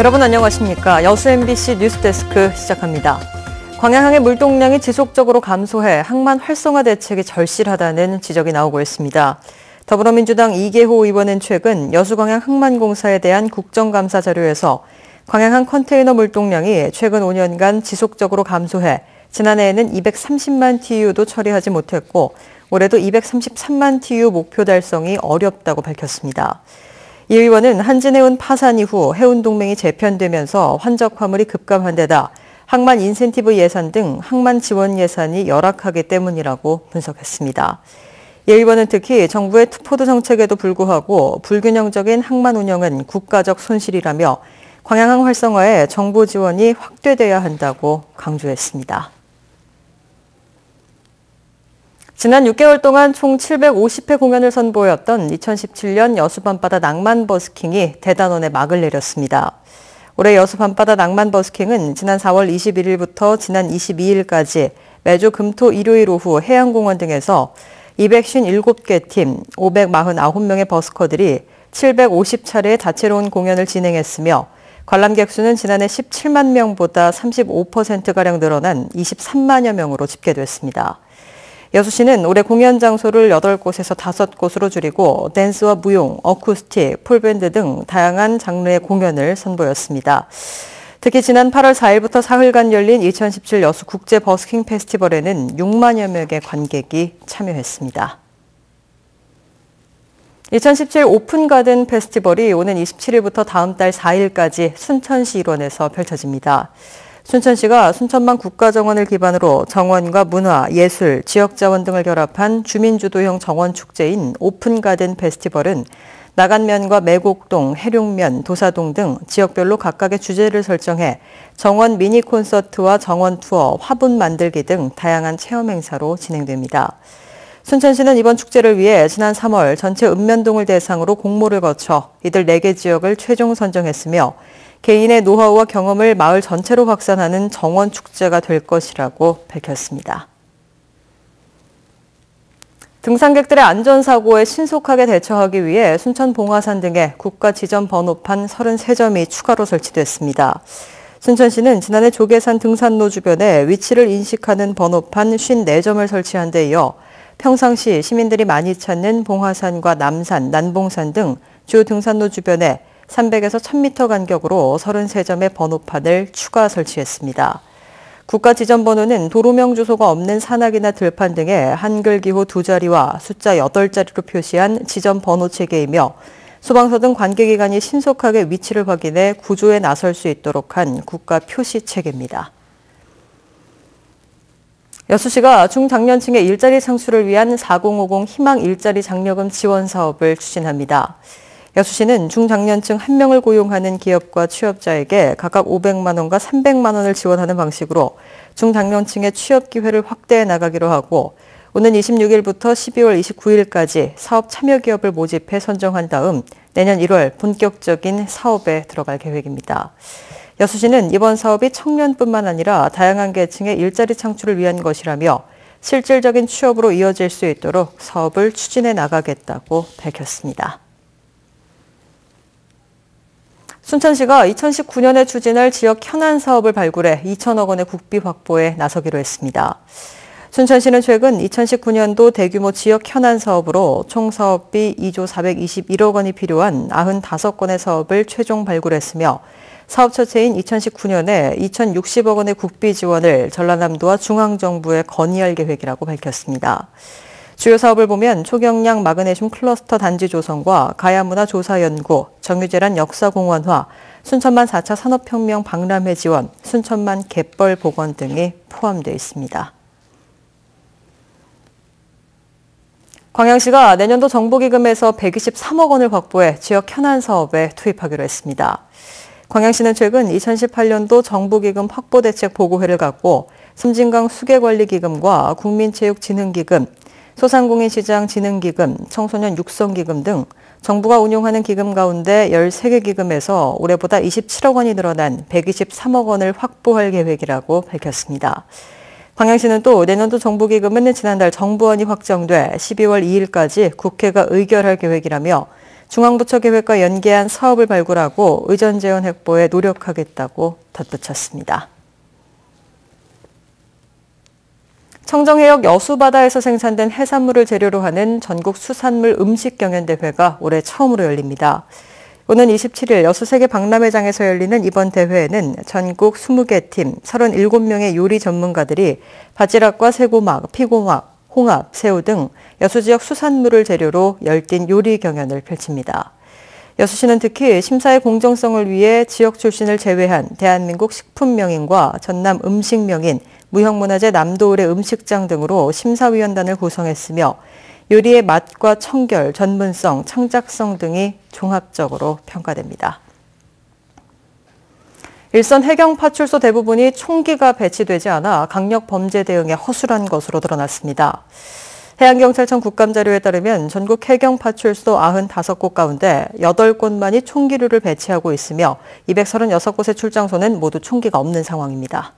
여러분 안녕하십니까. 여수 MBC 뉴스데스크 시작합니다. 광양항의 물동량이 지속적으로 감소해 항만 활성화 대책이 절실하다는 지적이 나오고 있습니다. 더불어민주당 이계호 의원은 최근 여수광양 항만공사에 대한 국정감사 자료에서 광양항 컨테이너 물동량이 최근 5년간 지속적으로 감소해 지난해에는 230만 TU도 처리하지 못했고 올해도 233만 TU 목표 달성이 어렵다고 밝혔습니다. 이 의원은 한진해운 파산 이후 해운동맹이 재편되면서 환적 화물이 급감한 데다 항만 인센티브 예산 등 항만 지원 예산이 열악하기 때문이라고 분석했습니다. 이 의원은 특히 정부의 투포드 정책에도 불구하고 불균형적인 항만 운영은 국가적 손실이라며 광양항 활성화에 정부 지원이 확대돼야 한다고 강조했습니다. 지난 6개월 동안 총 750회 공연을 선보였던 2017년 여수 밤바다 낭만 버스킹이 대단원에 막을 내렸습니다. 올해 여수 밤바다 낭만 버스킹은 지난 4월 21일부터 지난 22일까지 매주 금토 일요일 오후 해양공원 등에서 257개 팀, 549명의 버스커들이 750차례의 다채로운 공연을 진행했으며 관람객 수는 지난해 17만 명보다 35%가량 늘어난 23만여 명으로 집계됐습니다. 여수시는 올해 공연 장소를 8곳에서 5곳으로 줄이고 댄스와 무용, 어쿠스틱, 폴밴드 등 다양한 장르의 공연을 선보였습니다. 특히 지난 8월 4일부터 사흘간 열린 2017 여수 국제 버스킹 페스티벌에는 6만여 명의 관객이 참여했습니다. 2017 오픈 가든 페스티벌이 오는 27일부터 다음 달 4일까지 순천시 일원에서 펼쳐집니다. 순천시가 순천만 국가정원을 기반으로 정원과 문화, 예술, 지역자원 등을 결합한 주민주도형 정원축제인 오픈가든 페스티벌은 나간면과 매곡동, 해룡면, 도사동 등 지역별로 각각의 주제를 설정해 정원 미니 콘서트와 정원 투어, 화분 만들기 등 다양한 체험 행사로 진행됩니다. 순천시는 이번 축제를 위해 지난 3월 전체 읍면동을 대상으로 공모를 거쳐 이들 4개 지역을 최종 선정했으며 개인의 노하우와 경험을 마을 전체로 확산하는 정원 축제가 될 것이라고 밝혔습니다. 등산객들의 안전사고에 신속하게 대처하기 위해 순천 봉화산 등에 국가 지점 번호판 33점이 추가로 설치됐습니다. 순천시는 지난해 조계산 등산로 주변에 위치를 인식하는 번호판 54점을 설치한 데 이어 평상시 시민들이 많이 찾는 봉화산과 남산, 난봉산 등 주 등산로 주변에 300에서 1000m 간격으로 33점의 번호판을 추가 설치했습니다. 국가 지점 번호는 도로명 주소가 없는 산악이나 들판 등에 한글 기호 2자리와 숫자 8자리로 표시한 지점 번호 체계이며 소방서 등 관계기관이 신속하게 위치를 확인해 구조에 나설 수 있도록 한 국가 표시 체계입니다. 여수시가 중장년층의 일자리 창출을 위한 4050 희망 일자리 장려금 지원 사업을 추진합니다. 여수시는 중장년층 1명을 고용하는 기업과 취업자에게 각각 500만 원과 300만 원을 지원하는 방식으로 중장년층의 취업 기회를 확대해 나가기로 하고 오는 26일부터 12월 29일까지 사업 참여 기업을 모집해 선정한 다음 내년 1월 본격적인 사업에 들어갈 계획입니다. 여수시는 이번 사업이 청년뿐만 아니라 다양한 계층의 일자리 창출을 위한 것이라며 실질적인 취업으로 이어질 수 있도록 사업을 추진해 나가겠다고 밝혔습니다. 순천시가 2019년에 추진할 지역 현안 사업을 발굴해 2천억 원의 국비 확보에 나서기로 했습니다. 순천시는 최근 2019년도 대규모 지역 현안 사업으로 총 사업비 2조 421억 원이 필요한 95건의 사업을 최종 발굴했으며 사업 첫해인 2019년에 2,060억 원의 국비 지원을 전라남도와 중앙정부에 건의할 계획이라고 밝혔습니다. 주요 사업을 보면 초경량 마그네슘 클러스터 단지 조성과 가야문화조사연구, 정유재란 역사공원화, 순천만 4차 산업혁명 박람회 지원, 순천만 갯벌 복원 등이 포함되어 있습니다. 광양시가 내년도 정부기금에서 123억 원을 확보해 지역 현안 사업에 투입하기로 했습니다. 광양시는 최근 2018년도 정부기금 확보대책 보고회를 갖고 섬진강 수계관리기금과 국민체육진흥기금, 소상공인시장진흥기금, 청소년 육성기금 등 정부가 운용하는 기금 가운데 13개 기금에서 올해보다 27억 원이 늘어난 123억 원을 확보할 계획이라고 밝혔습니다. 광양시는 또 내년도 정부기금은 지난달 정부안이 확정돼 12월 2일까지 국회가 의결할 계획이라며 중앙부처 계획과 연계한 사업을 발굴하고 의전 재원 확보에 노력하겠다고 덧붙였습니다. 청정해역 여수바다에서 생산된 해산물을 재료로 하는 전국 수산물 음식 경연대회가 올해 처음으로 열립니다. 오는 27일 여수세계 박람회장에서 열리는 이번 대회에는 전국 20개 팀 37명의 요리 전문가들이 바지락과 새고막, 피고막, 홍합, 새우 등 여수 지역 수산물을 재료로 열띤 요리 경연을 펼칩니다. 여수시는 특히 심사의 공정성을 위해 지역 출신을 제외한 대한민국 식품명인과 전남 음식명인, 무형문화재 남도을의 음식장 등으로 심사위원단을 구성했으며 요리의 맛과 청결, 전문성, 창작성 등이 종합적으로 평가됩니다. 일선 해경파출소 대부분이 총기가 배치되지 않아 강력범죄 대응에 허술한 것으로 드러났습니다. 해양경찰청 국감자료에 따르면 전국 해경파출소 95곳 가운데 8곳만이 총기류를 배치하고 있으며 236곳의 출장소는 모두 총기가 없는 상황입니다.